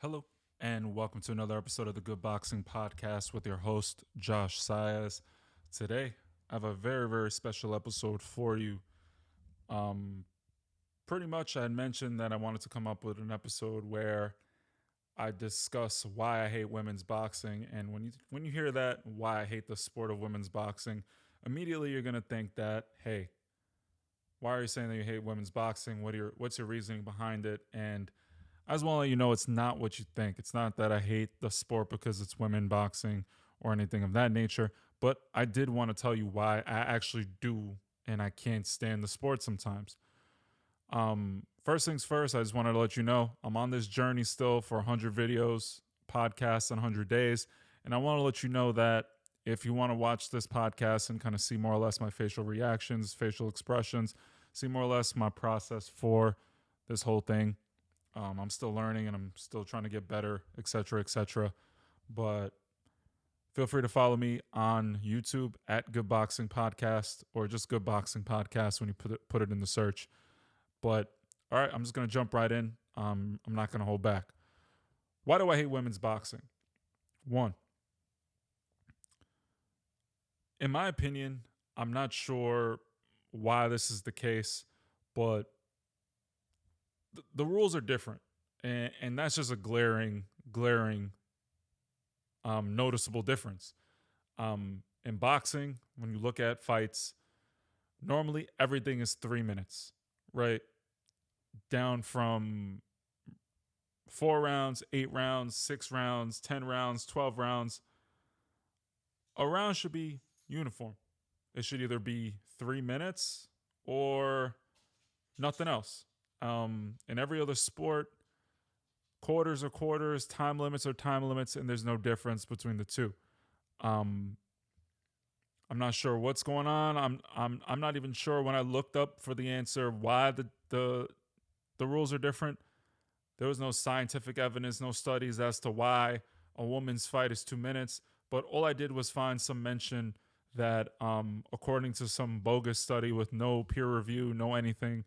Hello, and welcome to another episode of the Good Boxing Podcast with your host, Josh Saez. Today, I have a very special episode for you. Um, Pretty much, I had mentioned that I wanted to come up with an episode where I discuss why I hate women's boxing. And when you hear that, why I hate the sport of women's boxing, immediately you're gonna think that, hey, why are you saying that you hate women's boxing? What's your reasoning behind it? And I just want to let you know it's not what you think. It's not that I hate the sport because it's women boxing or anything of that nature. But I did want to tell you why I actually do and I can't stand the sport sometimes. First things first, I just wanted to let you know I'm on this journey still for 100 videos, podcasts in 100 days. And I want to let you know that if you want to watch this podcast and kind of see more or less my facial reactions, facial expressions, see more or less my process for this whole thing, I'm still learning and I'm still trying to get better, etc., etc. But feel free to follow me on YouTube at Good Boxing Podcast or just Good Boxing Podcast when you put it in the search. But all right, I'm just gonna jump right in. I'm not gonna hold back. Why do I hate women's boxing? One, in my opinion, I'm not sure why this is the case, but the rules are different, and that's just a glaring noticeable difference. In boxing, when you look at fights, normally everything is 3 minutes, right? Down from 4 rounds, 8 rounds, 6 rounds, 10 rounds, 12 rounds. A round should be uniform. It should either be 3 minutes or nothing else. In every other sport, quarters are quarters, time limits are time limits, and there's no difference between the two. Um, I'm not sure what's going on. I'm not even sure when I looked up for the answer why the rules are different. There was no scientific evidence, no studies as to why a woman's fight is 2 minutes. But all I did was find some mention that, according to some bogus study with no peer review, no anything,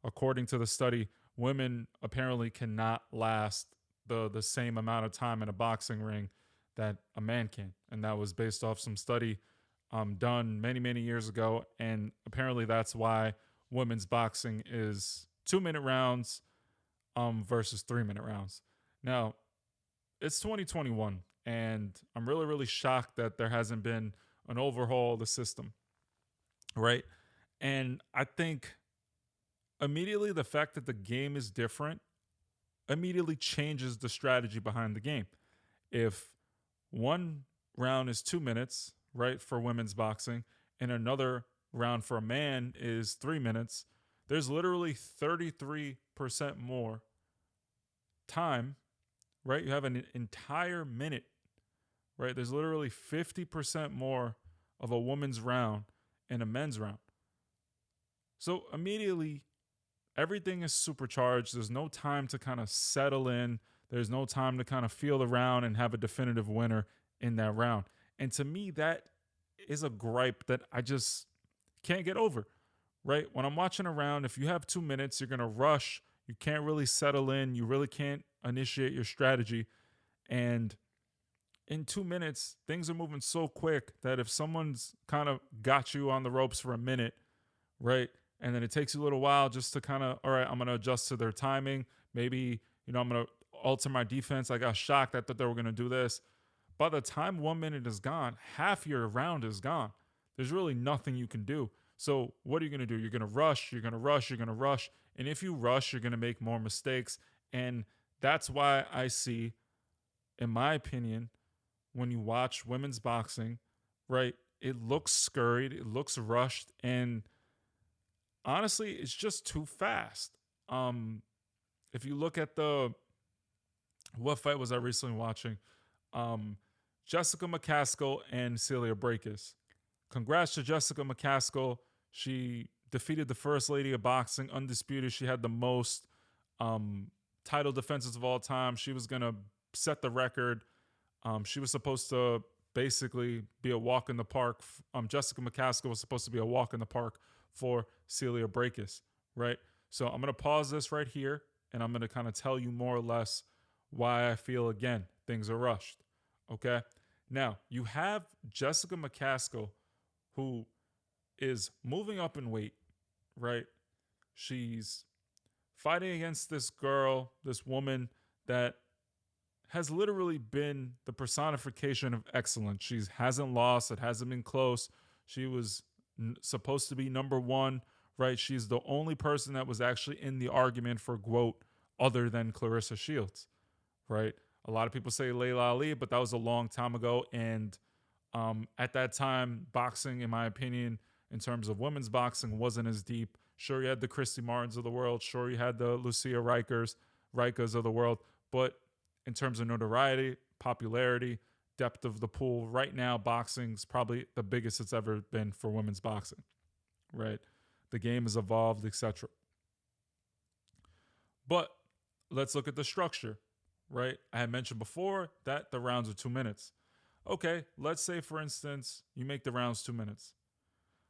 according to the study, women apparently cannot last the same amount of time in a boxing ring that a man can, and that was based off some study done many years ago, and apparently that's why women's boxing is 2 minute rounds versus 3 minute rounds. Now it's 2021, and I'm really shocked that there hasn't been an overhaul of the system, right? And I think immediately the fact that the game is different immediately changes the strategy behind the game. If one round is 2 minutes, right, for women's boxing, and another round for a man is 3 minutes, there's literally 33% more time, right? You have an entire minute, right? There's literally 50% more of a woman's round and a men's round. So immediately, everything is supercharged. There's no time to kind of settle in. There's no time to kind of feel the round and have a definitive winner in that round. And to me, that is a gripe that I just can't get over, right? When I'm watching a round, if you have 2 minutes, you're going to rush. You can't really settle in. You really can't initiate your strategy. And in 2 minutes, things are moving so quick that if someone's kind of got you on the ropes for a minute, right? And then it takes you a little while just to kind of, all right, I'm going to adjust to their timing. Maybe, I'm going to alter my defense. I got shocked. I thought they were going to do this. By the time 1 minute is gone, half your round is gone. There's really nothing you can do. So what are you going to do? You're going to rush. You're going to rush. You're going to rush. And if you rush, you're going to make more mistakes. And that's why I see, in my opinion, when you watch women's boxing, right, it looks scurried. It looks rushed. And honestly, it's just too fast. If you look at what fight was I recently watching? Jessica McCaskill and Celia Brækhus. Congrats to Jessica McCaskill. She defeated the first lady of boxing, undisputed. She had the most title defenses of all time. She was gonna set the record. She was supposed to basically be a walk in the park. Jessica McCaskill was supposed to be a walk in the park for Celia Brækhus, right? So I'm going to pause this right here, and I'm going to kind of tell you more or less why I feel, again, things are rushed. Okay. Now, you have Jessica McCaskill, who is moving up in weight, right? She's fighting against this girl, this woman that has literally been the personification of excellence. She hasn't lost, it hasn't been close. She was supposed to be number one, right? She's the only person that was actually in the argument for GOAT other than Clarissa Shields, right? A lot of people say Layla Ali, but that was a long time ago. And at that time, boxing, in my opinion, in terms of women's boxing, wasn't as deep. Sure, you had the Christy Martins of the world. Sure, you had the Lucia Rikas of the world. But in terms of notoriety, popularity, depth of the pool, right now, boxing's probably the biggest it's ever been for women's boxing, right? The game has evolved, etc. But let's look at the structure, right? I had mentioned before that the rounds are 2 minutes. Okay, let's say, for instance, you make the rounds 2 minutes.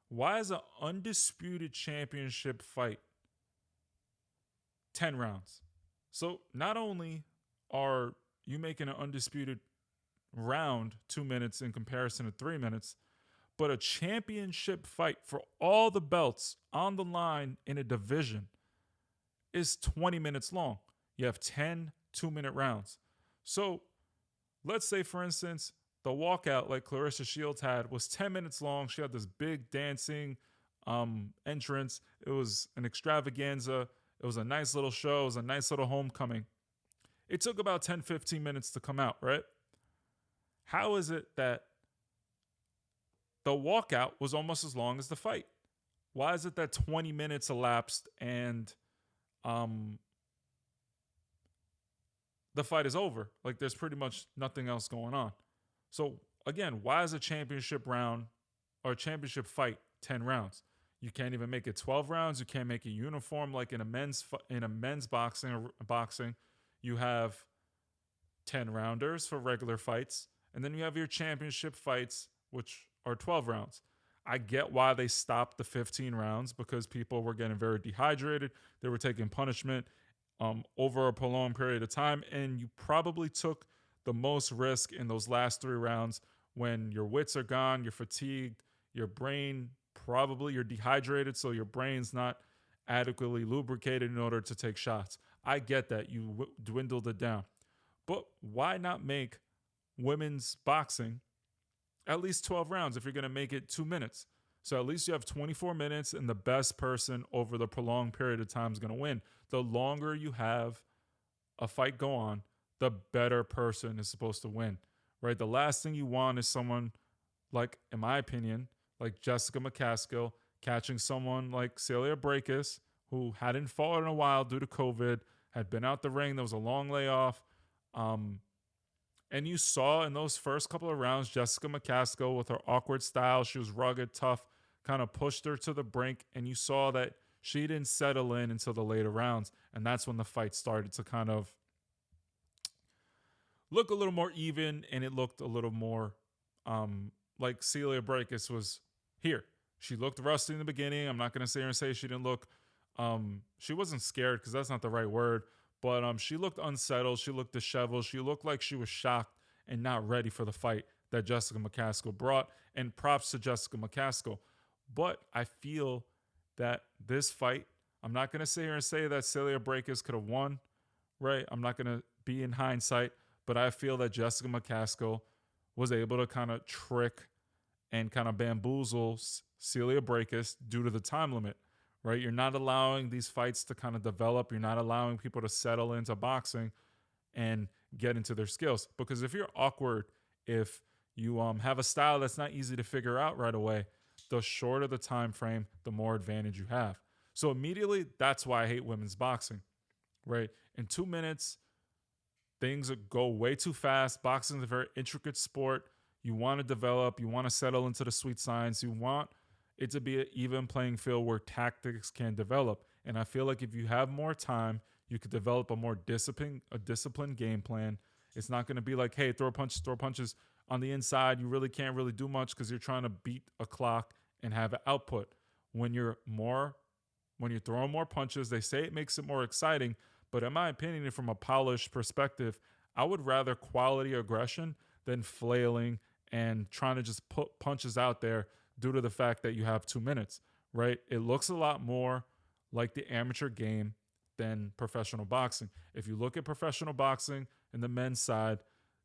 Why is an undisputed championship fight 10 rounds? So not only are you making an undisputed round 2 minutes in comparison to 3 minutes, but a championship fight for all the belts on the line in a division is 20 minutes long. You have 10 2-minute rounds. So let's say, for instance, the walkout like Clarissa Shields had was 10 minutes long. She had this big dancing entrance. It was an extravaganza. It was a nice little show. It was a nice little homecoming. It took about 10, 15 minutes to come out, right? How is it that the walkout was almost as long as the fight? Why is it that 20 minutes elapsed and the fight is over? Like, there's pretty much nothing else going on. So again, why is a championship round or a championship fight 10 rounds? You can't even make it 12 rounds. You can't make it uniform like in a men's boxing. You have 10 rounders for regular fights, and then you have your championship fights, which are 12 rounds. I get why they stopped the 15 rounds, because people were getting very dehydrated. They were taking punishment over a prolonged period of time, and you probably took the most risk in those last 3 rounds when your wits are gone, you're fatigued, your brain you're dehydrated, so your brain's not adequately lubricated in order to take shots. I get that you dwindled it down, but why not make women's boxing at least 12 rounds if you're going to make it 2 minutes? So at least you have 24 minutes, and the best person over the prolonged period of time is going to win. The longer you have a fight go on, the better person is supposed to win, right? The last thing you want is someone like, in my opinion, like Jessica McCaskill catching someone like Celia Brakes, who hadn't fought in a while due to COVID, had been out the ring. There was a long layoff. And you saw in those first couple of rounds, Jessica McCaskill, with her awkward style, she was rugged, tough, kind of pushed her to the brink. And you saw that she didn't settle in until the later rounds. And that's when the fight started to kind of look a little more even, and it looked a little more like Celia Brakes was here. She looked rusty in the beginning. I'm not going to sit here and say she didn't look, she wasn't scared, because that's not the right word, but she looked unsettled. She looked disheveled. She looked like she was shocked and not ready for the fight that Jessica McCaskill brought. And props to Jessica McCaskill. But I feel that this fight, I'm not going to sit here and say that Celia Brakes could have won, right? I'm not going to be in hindsight, but I feel that Jessica McCaskill was able to kind of trick and kind of bamboozle Celia Brakes due to the time limit, right? You're not allowing these fights to kind of develop. You're not allowing people to settle into boxing and get into their skills. Because if you're awkward, if you have a style that's not easy to figure out right away, the shorter the time frame, the more advantage you have. So immediately, that's why I hate women's boxing, right? In 2 minutes, things go way too fast. Boxing is a very intricate sport. You want to develop. You want to settle into the sweet science. You want it to be an even playing field where tactics can develop. And I feel like if you have more time, you could develop a more disciplined game plan. It's not going to be like, hey, throw punches on the inside. You really can't really do much because you're trying to beat a clock and have an output. When you're throwing more punches, they say it makes it more exciting, But in my opinion, from a polished perspective, I would rather quality aggression than flailing and trying to just put punches out there due to the fact that you have 2 minutes, right? It looks a lot more like the amateur game than professional boxing. If you look at professional boxing in the men's side,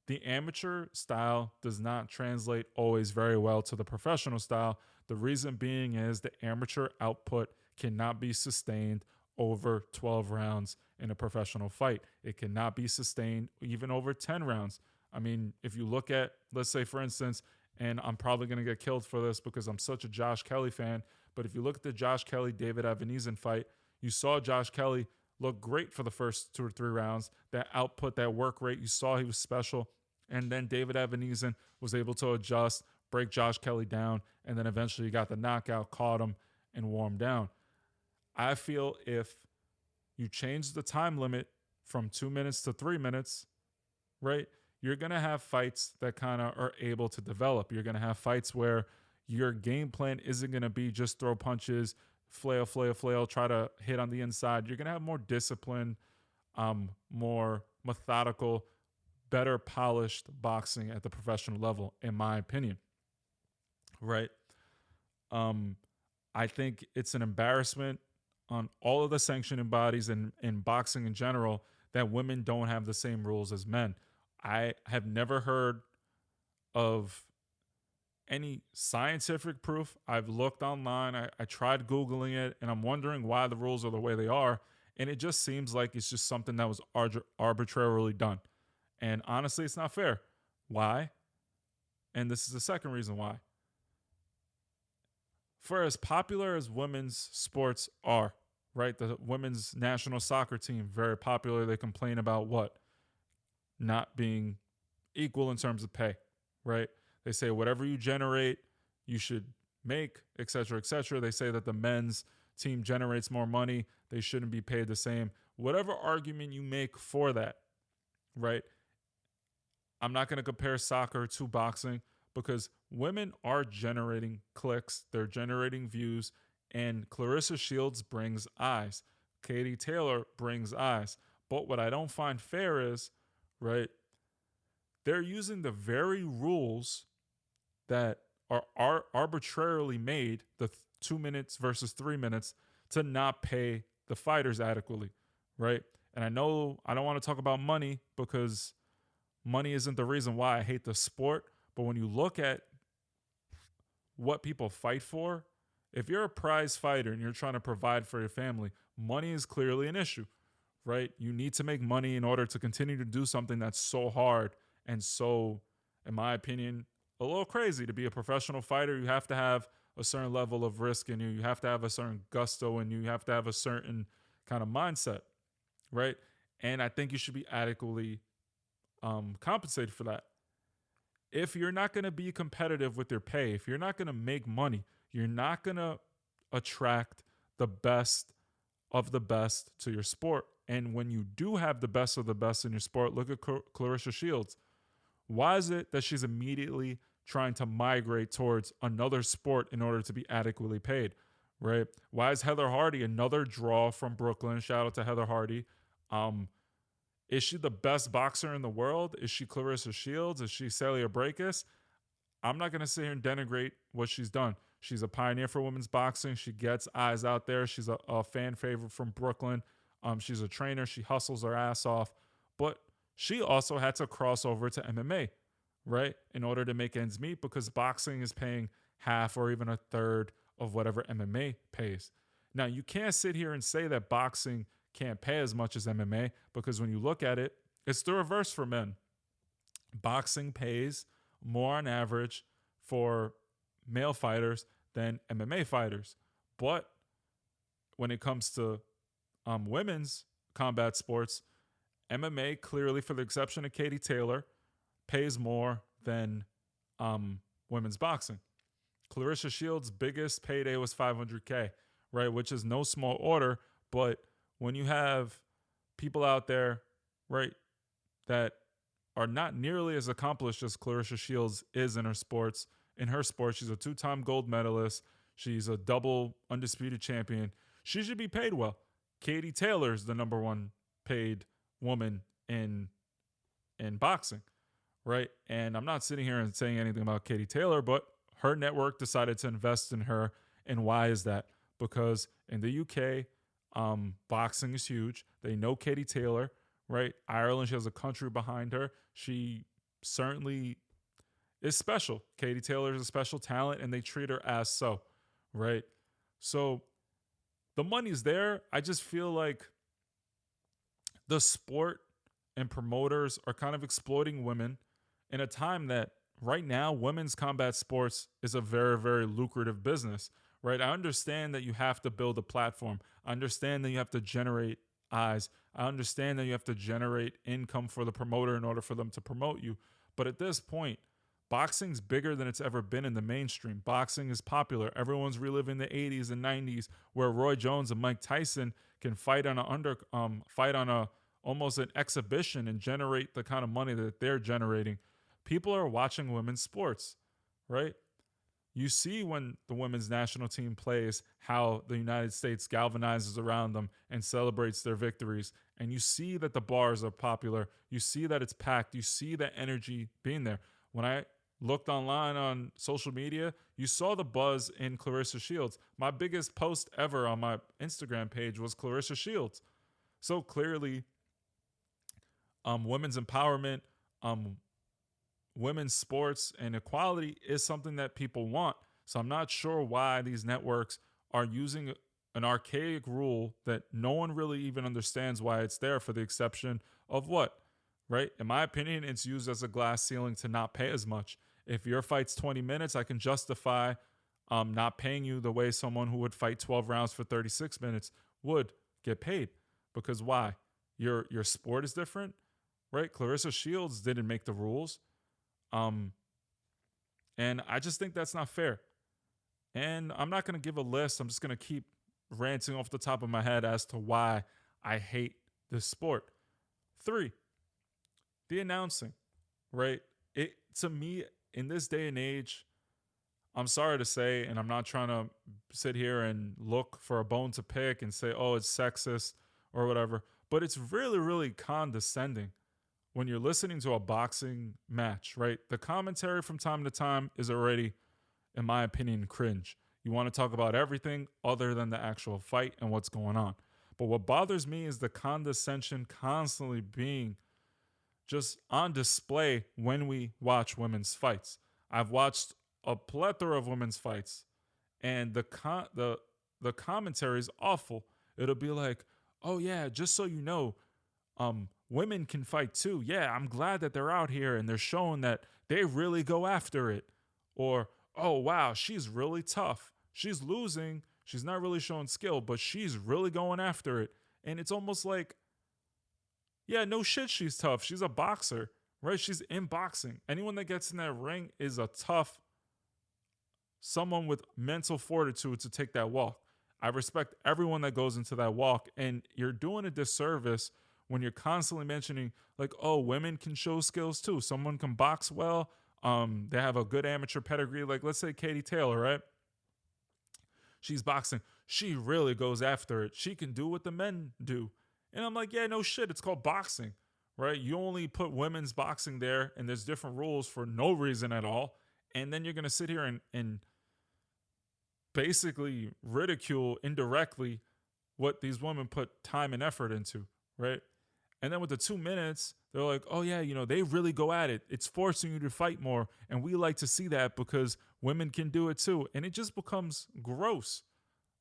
the amateur style does not translate always very well to the professional style. The reason being is the amateur output cannot be sustained over 12 rounds in a professional fight. It cannot be sustained even over 10 rounds. I mean, if you look at, let's say, for instance, and I'm probably going to get killed for this because I'm such a Josh Kelly fan, but if you look at the Josh Kelly David Evanezen fight, you saw Josh Kelly look great for the first 2 or 3 rounds. That output, that work rate, you saw he was special. And then David Evanezen was able to adjust, break Josh Kelly down, and then eventually got the knockout, caught him, and wore him down. I feel if you change the time limit from 2 minutes to 3 minutes, right, you're going to have fights that kind of are able to develop. You're going to have fights where your game plan isn't going to be just throw punches, flail, try to hit on the inside. You're going to have more discipline, more methodical, better polished boxing at the professional level, in my opinion. Right? I think it's an embarrassment on all of the sanctioning bodies and in boxing in general that women don't have the same rules as men. I have never heard of any scientific proof. I've looked online, I tried Googling it, and I'm wondering why the rules are the way they are. And it just seems like it's just something that was arbitrarily done. And honestly, it's not fair. Why? And this is the second reason why. For as popular as women's sports are, right? The women's national soccer team, very popular. They complain about what? Not being equal in terms of pay, right? They say whatever you generate, you should make, etc., etc. They say that the men's team generates more money. They shouldn't be paid the same. Whatever argument you make for that, right? I'm not going to compare soccer to boxing because women are generating clicks, they're generating views, and Clarissa Shields brings eyes. Katie Taylor brings eyes. But what I don't find fair is, right, they're using the very rules that are arbitrarily made, the 2 minutes versus 3 minutes, to not pay the fighters adequately, right? And I know I don't want to talk about money because money isn't the reason why I hate the sport. But when you look at what people fight for, if you're a prize fighter and you're trying to provide for your family, money is clearly an issue, right? You need to make money in order to continue to do something that's so hard and so, in my opinion, a little crazy. To be a professional fighter, you have to have a certain level of risk in you. You have to have a certain gusto and you have to have a certain kind of mindset, right? And I think you should be adequately compensated for that. If you're not going to be competitive with your pay, if you're not going to make money, you're not going to attract the best of the best to your sport. And when you do have the best of the best in your sport, look at Clarissa Shields. Why is it that she's immediately trying to migrate towards another sport in order to be adequately paid, right? Why is Heather Hardy another draw from Brooklyn? Shout out to Heather Hardy. Is she the best boxer in the world? Is she Clarissa Shields? Is she Celia Brækhus? I'm not going to sit here and denigrate what she's done. She's a pioneer for women's boxing. She gets eyes out there. She's a fan favorite from Brooklyn. She's a trainer. She hustles her ass off. But she also had to cross over to MMA, right, in order to make ends meet because boxing is paying half or even a third of whatever MMA pays. Now, you can't sit here and say that boxing can't pay as much as MMA because when you look at it, it's the reverse for men. Boxing pays more on average for male fighters than MMA fighters. But when it comes to women's combat sports, MMA clearly, for the exception of Katie Taylor, pays more than women's boxing. Clarissa Shields' biggest payday was $500K, right, which is no small order. But when you have people out there, right, that are not nearly as accomplished as Clarissa Shields is in her sports. In her sport, she's a 2-time gold medalist. She's a double undisputed champion. She should be paid well. Katie Taylor is the number one paid woman in boxing, right? And I'm not sitting here and saying anything about Katie Taylor, but her network decided to invest in her. And why is that? Because in the UK, boxing is huge. They know Katie Taylor, right? Ireland, she has a country behind her. She certainly is special. Katie Taylor is a special talent, and they treat her as so, right? So the money's there. I just feel like the sport and promoters are kind of exploiting women in a time that right now women's combat sports is a very, very lucrative business, right? I understand that you have to build a platform. I understand that you have to generate eyes. I understand that you have to generate income for the promoter in order for them to promote you. But at this point, boxing's bigger than it's ever been in the mainstream. Boxing is popular. Everyone's reliving the 80s and 90s where Roy Jones and Mike Tyson can fight on a almost an exhibition and generate the kind of money that they're generating. People are watching women's sports, right? You see when the women's national team plays how the United States galvanizes around them and celebrates their victories. And you see that the bars are popular. You see that it's packed. You see that energy being there. When I looked online on social media, you saw the buzz in Clarissa Shields. My biggest post ever on my Instagram page was Clarissa Shields. So clearly, women's empowerment, um, women's sports, and equality is something that people want. So I'm not sure why these networks are using an archaic rule that no one really even understands why it's there, for the exception of what? Right? In my opinion, it's used as a glass ceiling to not pay as much. If your fight's 20 minutes, I can justify not paying you the way someone who would fight 12 rounds for 36 minutes would get paid. Because why? Your sport is different, right? Clarissa Shields didn't make the rules. Um, and I just think that's not fair. And I'm not going to give a list. I'm just going to keep ranting off the top of my head as to why I hate this sport. 3, the announcing, right? It, to me, in this day and age, I'm sorry to say, and I'm not trying to sit here and look for a bone to pick and say, oh, it's sexist or whatever, but it's really, really condescending when you're listening to a boxing match, right? The commentary from time to time is already, in my opinion, cringe. You want to talk about everything other than the actual fight and what's going on. But what bothers me is the condescension constantly being just on display when we watch women's fights. I've watched a plethora of women's fights, and the commentary is awful. It'll be like, "Oh yeah, just so you know, women can fight too. Yeah, I'm glad that they're out here and they're showing that they really go after it." Or, "Oh wow, she's really tough. She's losing. She's not really showing skill, but she's really going after it." And it's almost like, yeah, no shit, she's tough. She's a boxer, right? She's in boxing. Anyone that gets in that ring is a tough someone with mental fortitude to take that walk. I respect everyone that goes into that walk, and you're doing a disservice when you're constantly mentioning, like, oh, women can show skills too. Someone can box well. They have a good amateur pedigree. Like, let's say Katie Taylor, right? She's boxing. She really goes after it. She can do what the men do. And I'm like, yeah, no shit. It's called boxing, right? You only put women's boxing there, and there's different rules for no reason at all. And then you're going to sit here and basically ridicule indirectly what these women put time and effort into, right? And then with the 2 minutes, they're like, oh, yeah, they really go at it. It's forcing you to fight more. And we like to see that because women can do it too. And it just becomes gross.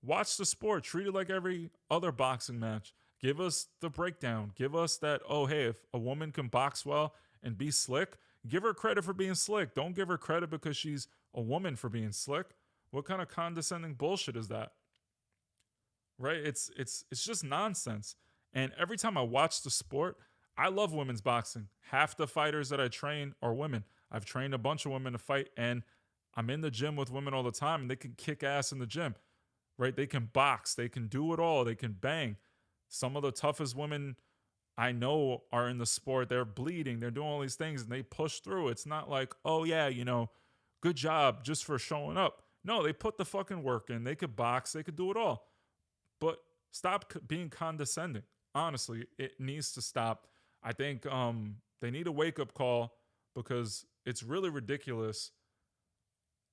Watch the sport. Treat it like every other boxing match. Give us the breakdown. Give us that, oh, hey, if a woman can box well and be slick, give her credit for being slick. Don't give her credit because she's a woman for being slick. What kind of condescending bullshit is that? Right? It's just nonsense. And every time I watch the sport, I love women's boxing. Half the fighters that I train are women. I've trained a bunch of women to fight, and I'm in the gym with women all the time, and they can kick ass in the gym, right? They can box. They can do it all. They can bang. Some of the toughest women I know are in the sport. They're bleeding. They're doing all these things, and they push through. It's not like, oh, yeah, good job just for showing up. No, they put the fucking work in. They could box. They could do it all. But stop being condescending. Honestly, it needs to stop. I think they need a wake up call because it's really ridiculous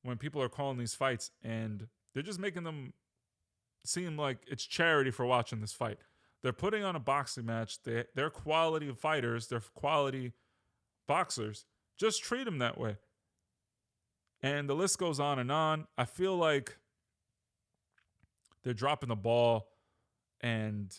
when people are calling these fights and they're just making them seem like it's charity for watching this fight. They're putting on a boxing match. They're quality fighters. They're quality boxers. Just treat them that way. And the list goes on and on. I feel like they're dropping the ball. And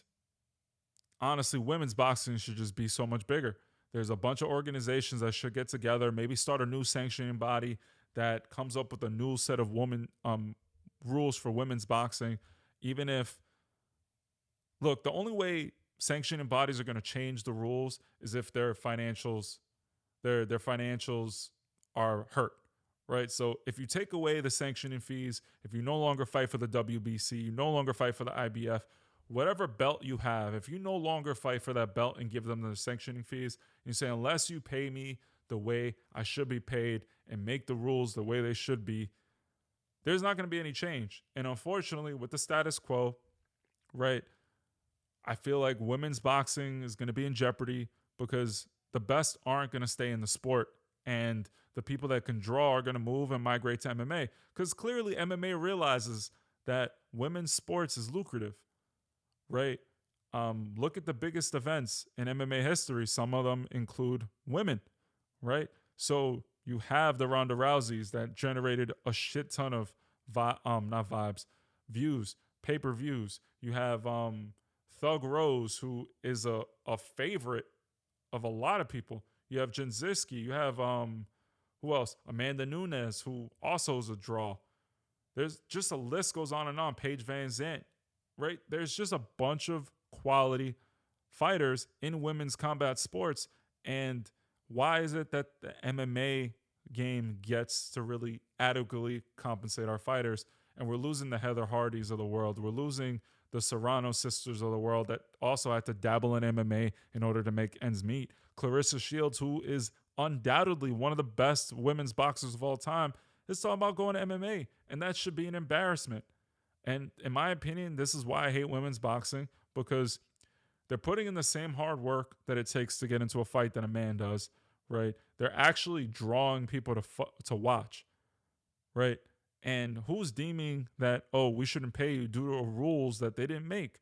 honestly, women's boxing should just be so much bigger. There's a bunch of organizations that should get together, maybe start a new sanctioning body that comes up with a new set of women rules for women's boxing. Even if, look, the only way sanctioning bodies are going to change the rules is if their financials are hurt, right? So if you take away the sanctioning fees, if you no longer fight for the WBC, you no longer fight for the IBF, whatever belt you have, if you no longer fight for that belt and give them the sanctioning fees, you say, unless you pay me the way I should be paid and make the rules the way they should be, there's not going to be any change. And unfortunately, with the status quo, right, I feel like women's boxing is going to be in jeopardy because the best aren't going to stay in the sport. And the people that can draw are going to move and migrate to MMA because clearly MMA realizes that women's sports is lucrative, right? Look at the biggest events in MMA history. Some of them include women, right? So you have the Ronda Rouseys that generated a shit ton of not vibes, views, pay per views. You have Thug Rose, who is a favorite of a lot of people. You have Jinziski. You have who else? Amanda Nunes, who also is a draw. There's just a list goes on and on. Paige Van Zandt, right? There's just a bunch of quality fighters in women's combat sports. And why is it that the MMA game gets to really adequately compensate our fighters? And we're losing the Heather Hardys of the world. We're losing the Serrano sisters of the world that also had to dabble in MMA in order to make ends meet. Clarissa Shields, who is undoubtedly one of the best women's boxers of all time, is talking about going to MMA. And that should be an embarrassment. And in my opinion, this is why I hate women's boxing, because they're putting in the same hard work that it takes to get into a fight that a man does, right? They're actually drawing people to watch, right? And who's deeming that, oh, we shouldn't pay you due to rules that they didn't make?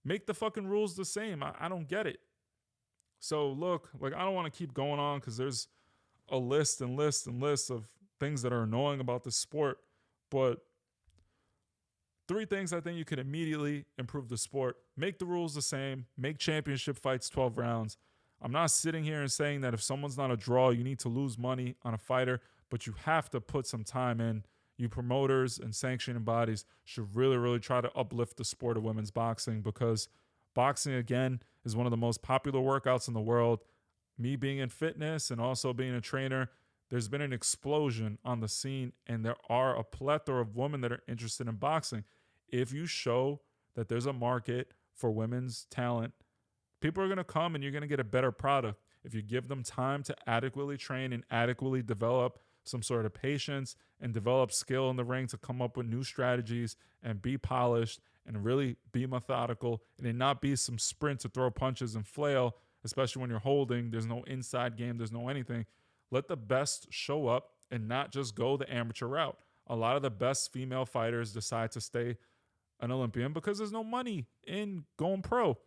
Make the fucking rules the same. I don't get it. So look, like I don't want to keep going on because there's a list and list and list of things that are annoying about this sport. But 3 things I think you could immediately improve the sport. Make the rules the same. Make championship fights 12 rounds. I'm not sitting here and saying that if someone's not a draw, you need to lose money on a fighter, but you have to put some time in. You promoters and sanctioning bodies should really, really try to uplift the sport of women's boxing because boxing, again, is one of the most popular workouts in the world. Me being in fitness and also being a trainer, there's been an explosion on the scene, and there are a plethora of women that are interested in boxing. If you show that there's a market for women's talent, people are going to come and you're going to get a better product. If you give them time to adequately train and adequately develop some sort of patience and develop skill in the ring to come up with new strategies and be polished and really be methodical and it not be some sprint to throw punches and flail, especially when you're holding. There's no inside game. There's no anything. Let the best show up and not just go the amateur route. A lot of the best female fighters decide to stay an Olympian because there's no money in going pro,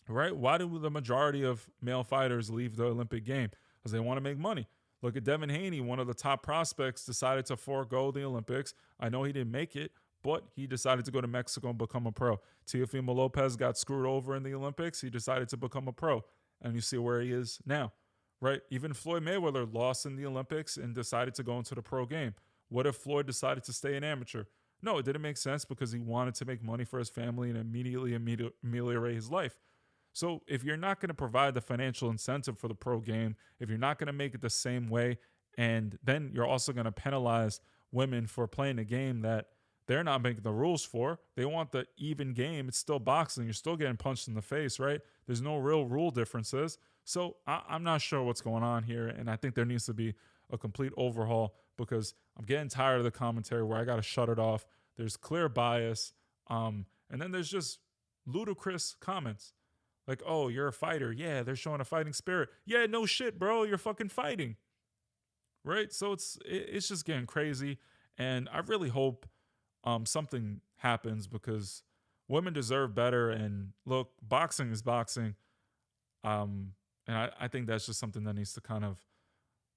right? Why do the majority of male fighters leave the Olympic game? Because they want to make money. Look at Devin Haney, one of the top prospects, decided to forego the Olympics. I know he didn't make it, but he decided to go to Mexico and become a pro. Teofimo Lopez got screwed over in the Olympics. He decided to become a pro. And you see where he is now, right? Even Floyd Mayweather lost in the Olympics and decided to go into the pro game. What if Floyd decided to stay an amateur? No, it didn't make sense because he wanted to make money for his family and immediately ameliorate his life. So if you're not going to provide the financial incentive for the pro game, if you're not going to make it the same way, and then you're also going to penalize women for playing a game that they're not making the rules for. They want the even game. It's still boxing. You're still getting punched in the face, right? There's no real rule differences. So I'm not sure what's going on here. And I think there needs to be a complete overhaul because I'm getting tired of the commentary where I got to shut it off. There's clear bias. And then there's just ludicrous comments. Like, oh, you're a fighter. Yeah, they're showing a fighting spirit. Yeah, no shit, bro. You're fucking fighting. Right? So it's just getting crazy. And I really hope something happens because women deserve better. And look, boxing is boxing. Um, and I think that's just something that needs to kind of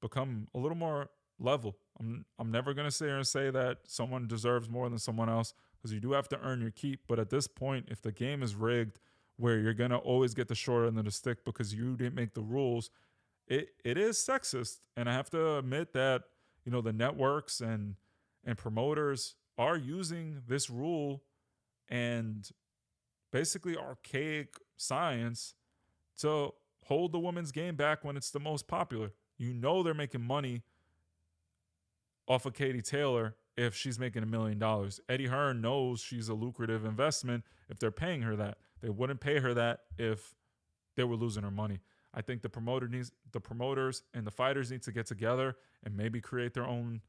become a little more level. I'm never gonna sit here and say that someone deserves more than someone else because you do have to earn your keep. But at this point, if the game is rigged, where you're gonna always get the short end of the stick because you didn't make the rules, it is sexist. And I have to admit that the networks and promoters are using this rule and basically archaic science to hold the women's game back when it's the most popular. They're making money off of Katie Taylor if she's making $1 million. Eddie Hearn knows she's a lucrative investment if they're paying her that. They wouldn't pay her that if they were losing her money. I think the promoters and the fighters need to get together and maybe create their own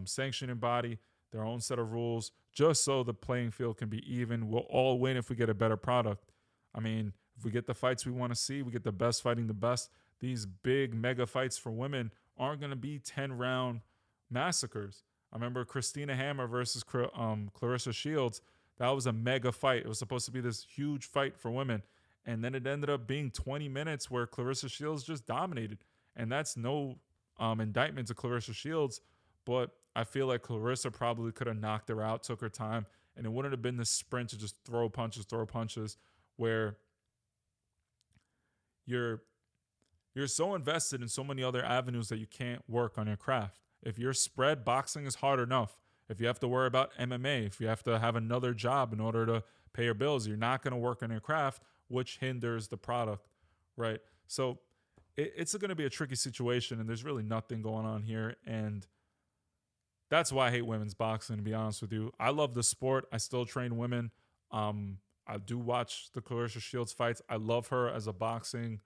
sanctioning body, their own set of rules, just so the playing field can be even. We'll all win if we get a better product. I mean, if we get the fights we want to see, we get the best fighting the best. These big mega fights for women aren't going to be 10-round massacres. I remember Christina Hammer versus Clarissa Shields. That was a mega fight. It was supposed to be this huge fight for women. And then it ended up being 20 minutes where Clarissa Shields just dominated. And that's no indictment to Clarissa Shields, but I feel like Clarissa probably could have knocked her out, took her time, and it wouldn't have been this sprint to just throw punches, where you're so invested in so many other avenues that you can't work on your craft. If you're spread, boxing is hard enough. If you have to worry about MMA, if you have to have another job in order to pay your bills, you're not going to work on your craft, which hinders the product, right? So it's going to be a tricky situation, and there's really nothing going on here. And that's why I hate women's boxing, to be honest with you. I love the sport. I still train women. I do watch the Clarissa Shields fights. I love her as a boxer.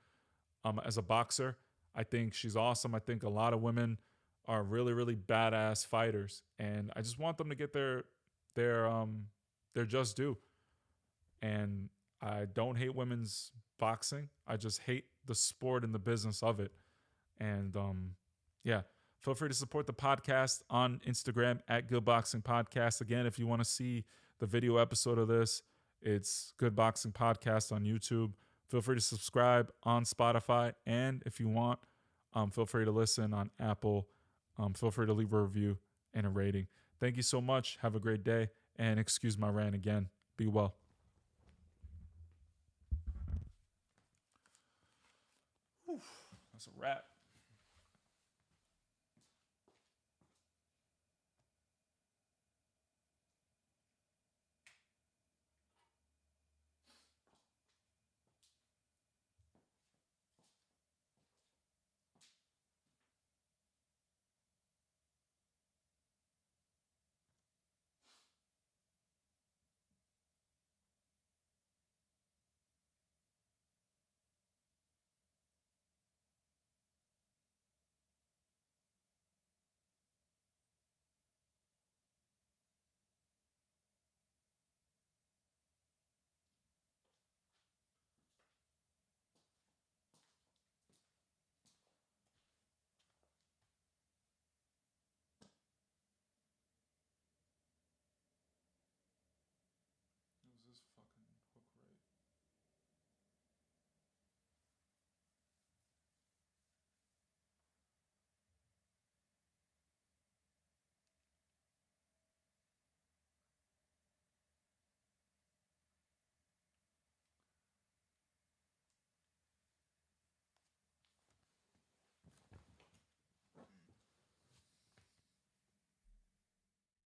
I think she's awesome. I think a lot of women are really, really badass fighters, and I just want them to get their just due. And I don't hate women's boxing. I just hate the sport and the business of it. And yeah, feel free to support the podcast on Instagram at Good Boxing Podcast. Again, if you want to see the video episode of this, it's Good Boxing Podcast on YouTube. Feel free to subscribe on Spotify. And if you want, feel free to listen on Apple. Feel free to leave a review and a rating. Thank you so much. Have a great day. And excuse my rant again. Be well. Whew, that's a wrap.